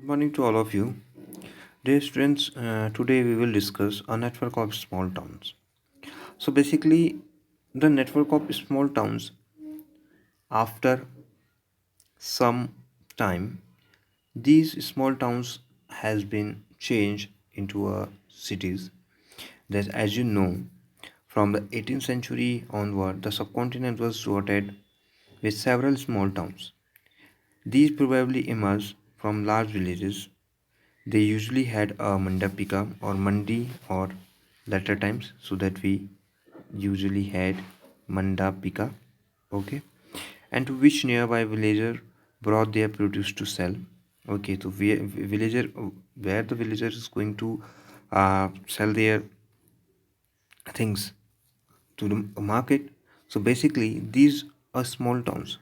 Good morning to all of you. Dear students, today we will discuss a network of small towns. So basically, the network of small towns after some time, these small towns has been changed into cities. That, as you know, from the 18th century onward, the subcontinent was dotted with several small towns. These probably emerged from large villages. They usually had a mandapika or mandi or latter times, so that we usually had mandapika, okay, and to which nearby villager brought their produce to sell. Okay, so villager, where the villager is going to sell their things to the market. So basically, these are small towns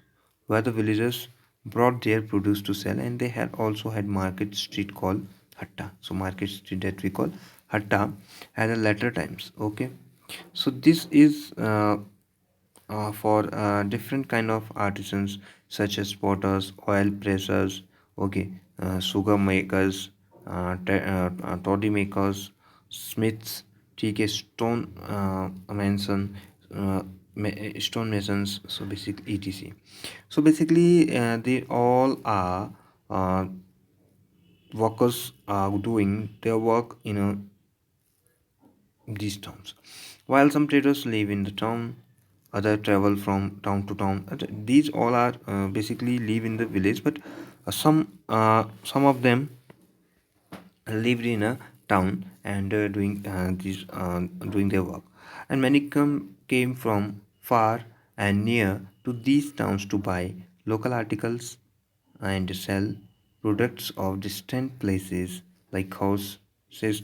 where the villagers brought their produce to sell, and they had also had market street called Hatta. So market street that we call Hatta had a later times. Okay, so this is for different kind of artisans such as potters, oil pressers, okay, sugar makers, toddy makers, smiths, ठीक है, mason, uh, stone masons, so basically etc. So basically they all are workers are doing their work in these towns. While some traders live in the town, others travel from town to town. These all are basically live in the village, but some of them lived in a town and doing their work. And many came from far and near to these towns to buy local articles and sell products of distant places like horses,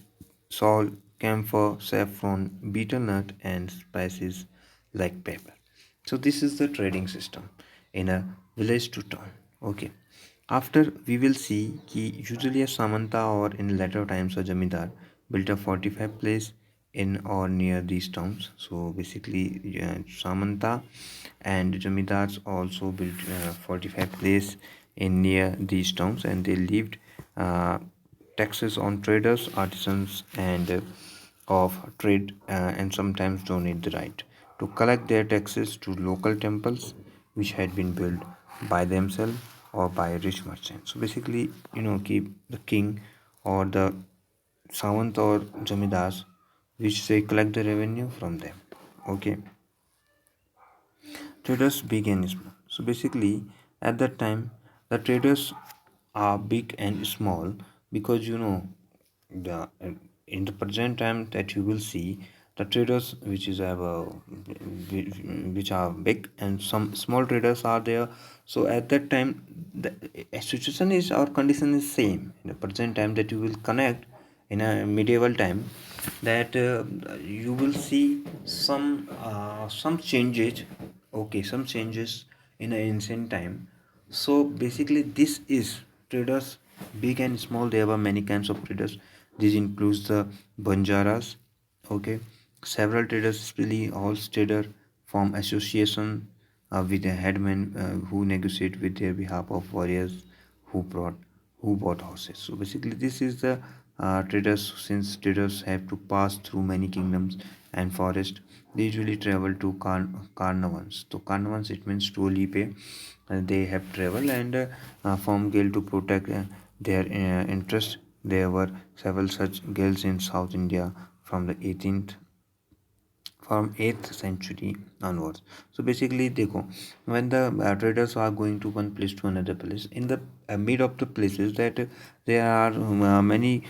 salt, camphor, saffron, betel nut, and spices like pepper. So this is the trading system in a village to town. Okay. After we will see कि usually a Samanta or in later times a Jamidar built a fortified place in or near these towns. So basically Samanta and Jamidars also built fortified place in near these towns, and they lived uh, taxes on traders, artisans, and of trade, and sometimes donate the right to collect their taxes to local temples which had been built by themselves or by rich merchants. So basically, keep the king or the Sawant or Jamidars, which they collect the revenue from them. Okay, traders big and small. So basically, at that time, the traders are big and small because the in the present time that you will see the traders which is have a which are big and some small traders are there. So at that time the situation is or condition is same in the present time that you will connect in a medieval time, that you will see some changes. Okay, some changes in an ancient time. So basically this is traders big and small. There were many kinds of traders. This includes the banjaras. Okay, several traders, especially horse trader, form association with the headmen who negotiate with their behalf of warriors who brought who bought horses. So basically this is the traders. Since traders have to pass through many kingdoms and forests, they usually travel to carnavans. So carnavans, it means to pay. They have traveled and form guild to protect their interest. There were several such guilds in South India from the 18th from 8th century onwards. So basically देखो, when the traders are going to one place to another place, in the mid of the places that there are many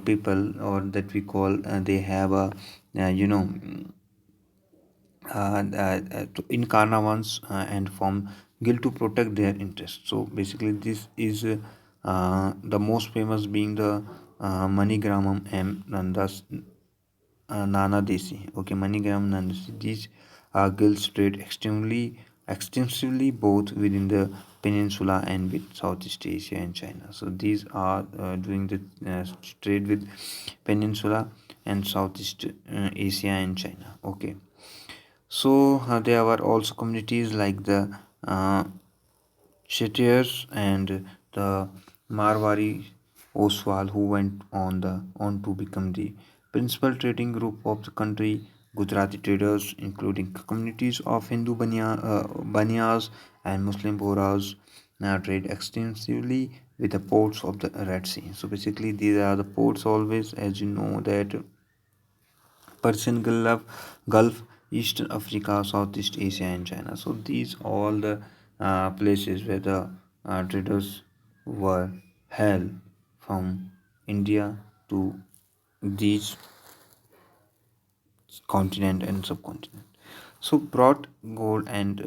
people or that we call they have a you know in carnavals and form guild to protect their interests. So basically this is the most famous being the Manigramam and thus Nana Desi. Okay, MoneyGram, Nana Desi. These guilds trade extensively both within the peninsula and with Southeast Asia and China. So these are doing the trade with peninsula and Southeast Asia and China. Okay, so there were also communities like the Chettiars and the Marwari Oswal, who went on to become the principal trading group of the country. Gujarati traders, including communities of Hindu Banyas and Muslim Bohras, now trade extensively with the ports of the Red Sea. So basically, these are the ports always, as you know, that Persian Gulf, Eastern Africa, Southeast Asia, and China. So these all the places where the traders were held from India to these continent and subcontinent. So brought gold and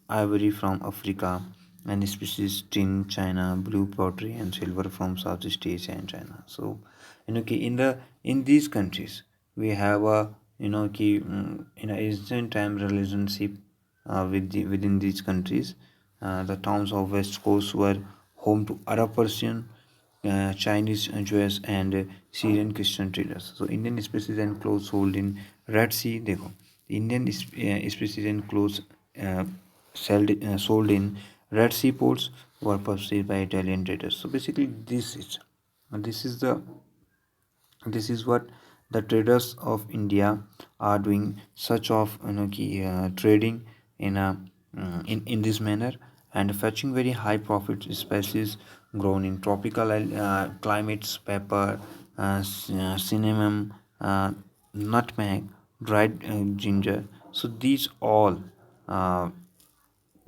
ivory from Africa, and species tin, China, blue pottery, and silver from Southeast Asia and China. So okay, in these countries we have a in a ancient time relationship within these countries. The towns of West Coast were home to Arab, Persian, Chinese, Jewish, and Syrian Christian traders. So Indian species and clothes sold in Red Sea. देखो Indian species and clothes uh, sold in Red Sea ports were purchased by Italian traders. So basically, this is the this is what the traders of India are doing, such of trading in a in this manner, and fetching very high profit species grown in tropical climates: pepper, cinnamon, nutmeg, dried ginger. So these all uh,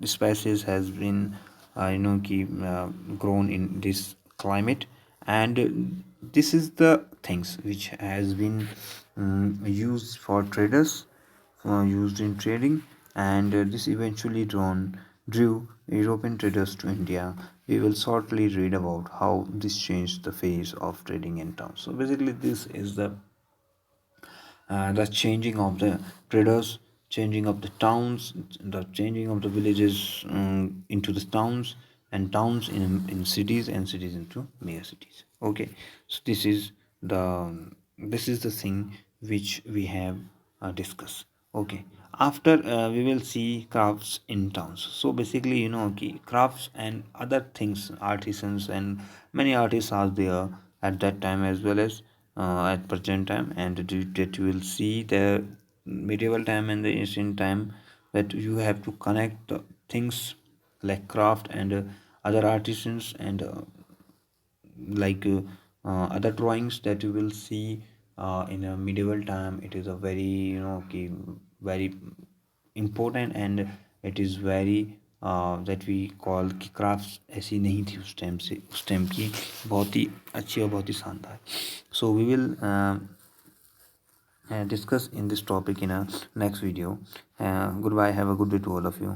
species has been grown in this climate, and this is the things which has been used for traders, used in trading, and this eventually drew European traders to India. We will shortly read about how this changed the face of trading in towns. So basically, this is the changing of the traders, changing of the towns, the changing of the villages into the towns, and towns in cities, and cities into mega cities. Okay, so this is the thing which we have discussed. Okay, after we will see crafts in towns. So basically, okay, crafts and other things, artisans and many artists are there at that time as well as at present time, and that you will see the medieval time and the ancient time, that you have to connect the things like craft and other artisans, and like other drawings that you will see in a medieval time. It is a very very important, and it is very that we call कि crafts ऐसी नहीं थी उस time की, बहुत ही अच्छी और बहुत ही शानदार. So we will discuss in this topic in a next video. Goodbye, have a good day to all of you.